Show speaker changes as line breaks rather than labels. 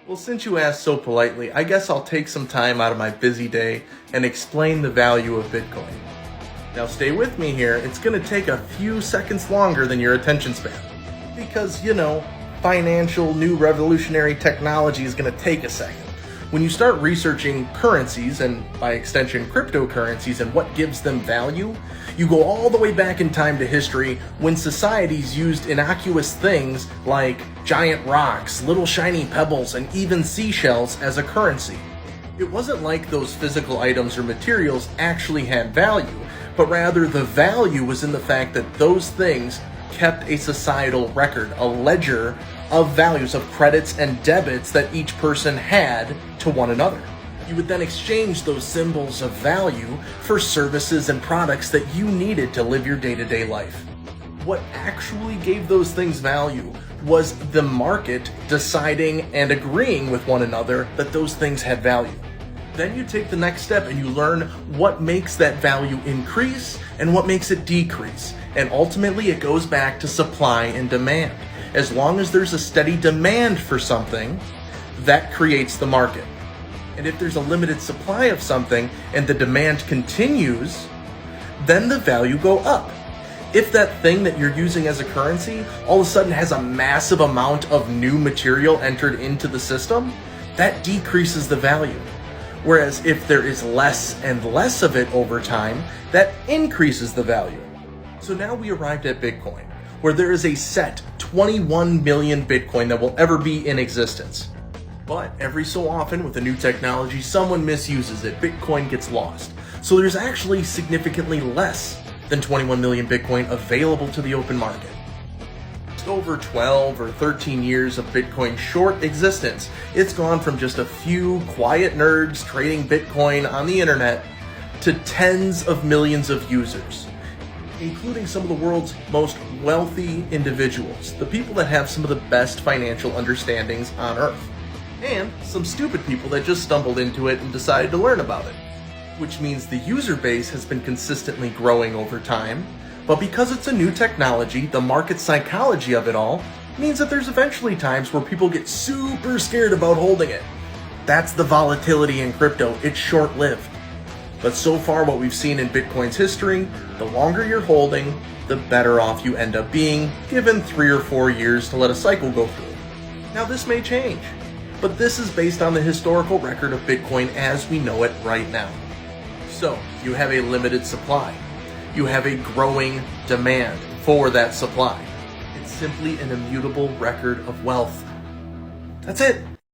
Well, since you asked so politely, I guess I'll take some time out of my busy day and explain the value of Bitcoin. Now stay with me here, it's going to take a few seconds longer than your attention span. Because, financial new revolutionary technology is going to take a second. When you start researching currencies, and by extension cryptocurrencies, and what gives them value, you go all the way back in time to history when societies used innocuous things like giant rocks, little shiny pebbles, and even seashells as a currency. It wasn't like those physical items or materials actually had value, but rather the value was in the fact that those things kept a societal record, a ledger of values, of credits and debits that each person had to one another. You would then exchange those symbols of value for services and products that you needed to live your day-to-day life. What actually gave those things value was the market deciding and agreeing with one another that those things had value. Then you take the next step and you learn what makes that value increase and what makes it decrease. And ultimately it goes back to supply and demand. As long as there's a steady demand for something, that creates the market. And if there's a limited supply of something and the demand continues, then the value go up. If that thing that you're using as a currency all of a sudden has a massive amount of new material entered into the system, that decreases the value. Whereas if there is less and less of it over time, that increases the value. So now we arrived at Bitcoin, where there is a set 21 million Bitcoin that will ever be in existence. But every so often with a new technology, someone misuses it, Bitcoin gets lost. So there's actually significantly less than 21 million Bitcoin available to the open market. Over 12 or 13 years of Bitcoin's short existence, it's gone from just a few quiet nerds trading Bitcoin on the internet to tens of millions of users, including some of the world's most wealthy individuals, the people that have some of the best financial understandings on Earth, and some stupid people that just stumbled into it and decided to learn about it. Which means the user base has been consistently growing over time, but because it's a new technology, the market psychology of it all means that there's eventually times where people get super scared about holding it. That's the volatility in crypto, it's short-lived. But so far what we've seen in Bitcoin's history, the longer you're holding, the better off you end up being, given 3 or 4 years to let a cycle go through. Now this may change, but this is based on the historical record of Bitcoin as we know it right now. So, you have a limited supply. You have a growing demand for that supply. It's simply an immutable record of wealth. That's it.